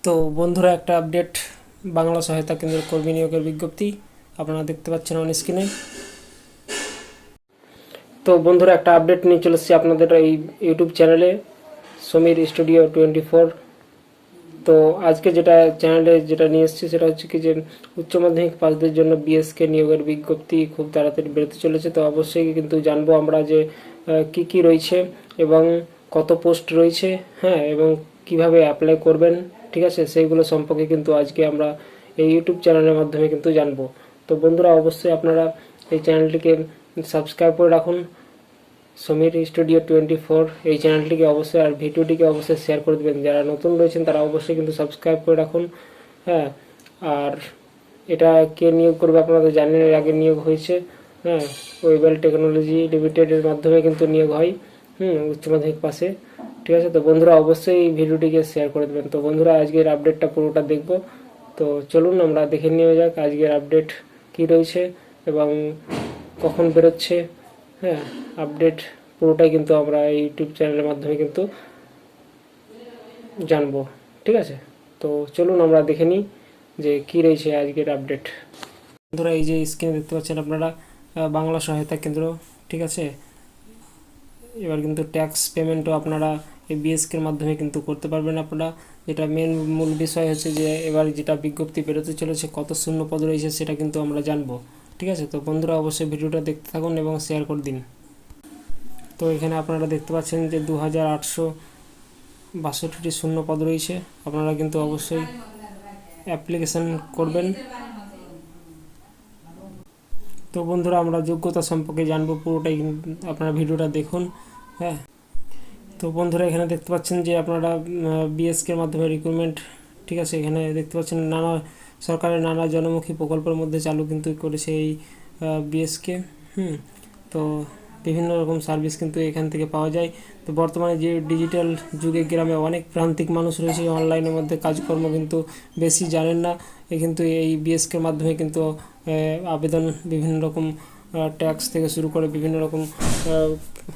তো বন্ধুরা, একটা আপডেট, বাংলা সহায়তা কেন্দ্রের কর্মী নিয়োগের বিজ্ঞপ্তি আপনারা দেখতে পাচ্ছেন অন স্ক্রিনে। তো বন্ধুরা, একটা আপডেট নিয়ে চলে এসেছি আপনাদের এই ইউটিউব চ্যানেলে সমীর স্টুডিও 24। তো আজকে যেটা চ্যানেলে যেটা নিয়ে এসেছি সেটা হচ্ছে কি যে উচ্চ মাধ্যমিক পাসদের জন্য বিএসকে নিয়োগের বিজ্ঞপ্তি খুব তাড়াতাড়ি বেরোতে চলেছে। তো অবশ্যই কিন্তু জানবো আমরা যে কি কি রয়েছে এবং কত পোস্ট রয়েছে, হ্যাঁ, এবং কিভাবে অ্যাপ্লাই করবেন, ঠিক আছে, সেইগুলো সম্পর্কে কিন্তু আজকে আমরা এই ইউটিউব চ্যানেলের মাধ্যমে কিন্তু জানবো। তো বন্ধুরা, অবশ্যই আপনারা এই চ্যানেলটিকে সাবস্ক্রাইব করে রাখুন, সমীর স্টুডিও 24 এই চ্যানেলটিকে অবশ্যই, আর ভিডিওটিকে অবশ্যই শেয়ার করে দেবেন। যারা নতুন রয়েছেন তারা অবশ্যই কিন্তু সাবস্ক্রাইব করে রাখুন, হ্যাঁ। আর এটা কে নিয়োগ করবে আপনারা তো জানেন, এর আগে নিয়োগ হয়েছে, হ্যাঁ, ওয়েবেল টেকনোলজি লিমিটেডের মাধ্যমে কিন্তু নিয়োগ হয় উচ্চ মাধ্যমিক পাশে, ঠিক আছে। তো বন্ধুরা, অবশ্যই এই ভিডিওটিকে শেয়ার করে দেবেন। তো বন্ধুরা, আজকের আপডেটটা পুরোটা দেখব। তো চলুন আমরা দেখে নেওয়া যাক আজকের আপডেট কি রয়েছে এবং কখন বেরোচ্ছে, হ্যাঁ। আপডেট পুরোটাই কিন্তু আমরা এই ইউটিউব চ্যানেলের মাধ্যমে কিন্তু জানবো, ঠিক আছে। তো চলুন আমরা দেখে নিই যে কি রয়েছে আজকের আপডেট। বন্ধুরা, এই যে স্ক্রিনে দেখতে পাচ্ছেন আপনারা বাংলা সহায়তা কেন্দ্র, ঠিক আছে। এবার কিন্তু ট্যাক্স পেমেন্টও আপনারা এই বিএসকের মাধ্যমে কিন্তু করতে পারবেন আপনারা। যেটা মূল বিষয় হচ্ছে যে এবার যেটা বিজ্ঞপ্তি বেরোতে চলেছে, কত শূন্য পদ রয়েছে সেটা কিন্তু আমরা জানবো, ঠিক আছে। তো বন্ধুরা, অবশ্যই ভিডিওটা দেখতে থাকুন এবং শেয়ার করে দিন। তো এখানে আপনারা দেখতে পাচ্ছেন যে 2862টি শূন্য পদ রয়েছে। আপনারা কিন্তু অবশ্যই অ্যাপ্লিকেশান করবেন। তো বন্ধুরা, আমরা যোগ্যতা সম্পর্কে জানবো পুরোটাই, আপনারা ভিডিওটা দেখুন, হ্যাঁ। তো বন্ধুরা, এখানে দেখতে পাচ্ছেন যে আপনারা বিএসকের মাধ্যমে রিক্রুটমেন্ট, ঠিক আছে। এখানে দেখতে পাচ্ছেন নানা সরকারের নানা জনমুখী প্রকল্পের মধ্যে চালু কিন্তু করেছে এই বিএসকে। তো বিভিন্ন রকম সার্ভিস কিন্তু এখান থেকে পাওয়া যায়। তো বর্তমানে যে ডিজিটাল যুগে গ্রামে অনেক প্রান্তিক মানুষ রয়েছে, অনলাইনের মধ্যে কাজকর্ম কিন্তু বেশি জানেন না। কিন্তু এই বিএসকের মাধ্যমে কিন্তু আবেদন বিভিন্ন রকম ট্যাক্স থেকে শুরু করে বিভিন্ন রকম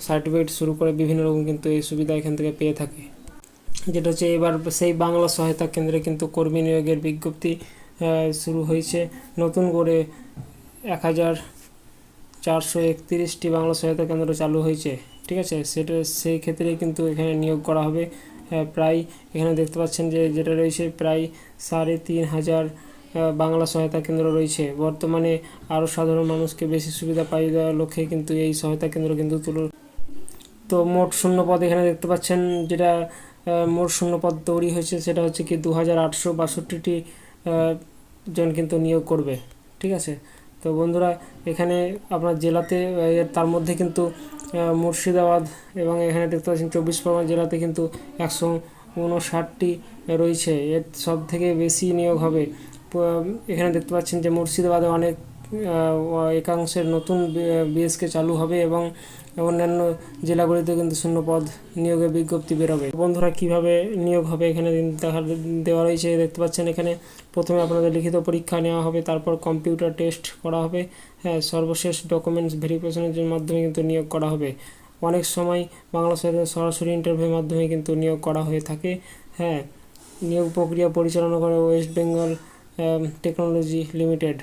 সার্টিফিকেট শুরু করে বিভিন্ন রকম কিন্তু এই সুবিধা এখান থেকে পেয়ে থাকে। যেটা হচ্ছে এবার সেই বাংলা সহায়তা কেন্দ্রে কিন্তু কর্মী নিয়োগের বিজ্ঞপ্তি শুরু হয়েছে। নতুন করে 1431টি বাংলা সহায়তা কেন্দ্র চালু হয়েছে, ঠিক আছে। সেই ক্ষেত্রে কিন্তু এখানে নিয়োগ করা হবে। প্রায় এখানে দেখতে পাচ্ছেন যে যেটা রয়েছে প্রায় 3500 বাংলা সহায়তা কেন্দ্র রয়েছে। বর্তমানে আরও সাধারণ মানুষকে বেশি সুবিধা পাইয়ে দেওয়ার লক্ষ্যে কিন্তু এই সহায়তা কেন্দ্র কিন্তু তো মোট শূন্যপদ এখানে দেখতে পাচ্ছেন, যেটা মোট শূন্যপদ তৈরি হয়েছে সেটা হচ্ছে কি 2862টি জন কিন্তু নিয়োগ করবে, ঠিক আছে। তো বন্ধুরা, এখানে আপনার জেলাতে তার মধ্যে কিন্তু মুর্শিদাবাদ এবং এখানে দেখতে পাচ্ছেন 24 পরগনা জেলাতে কিন্তু 159টি রয়েছে। এর সব থেকে বেশি নিয়োগ হবে। এখানে দেখতে পাচ্ছেন যে মুর্শিদাবাদে অনেক একাংশের নতুন বিএসকে চালু হবে এবং অন্যান্য জেলাগুলিতে কিন্তু শূন্যপদ নিয়োগের বিজ্ঞপ্তি বেরোবে। বন্ধুরা, কিভাবে নিয়োগ হবে এখানে দেওয়া রয়েছে, দেখতে পাচ্ছেন। এখানে প্রথমে আপনাদের লিখিত পরীক্ষা নেওয়া হবে, তারপর কম্পিউটার টেস্ট করা হবে, হ্যাঁ। সর্বশেষ ডকুমেন্টস ভেরিফিকেশনের মাধ্যমে কিন্তু নিয়োগ করা হবে। অনেক সময় বাংলা সহায়তা সরাসরি ইন্টারভিউর মাধ্যমে কিন্তু নিয়োগ করা হয়ে থাকে, হ্যাঁ। নিয়োগ প্রক্রিয়া পরিচালনা করে ওয়েস্ট বেঙ্গল টেকনোলজি লিমিটেড।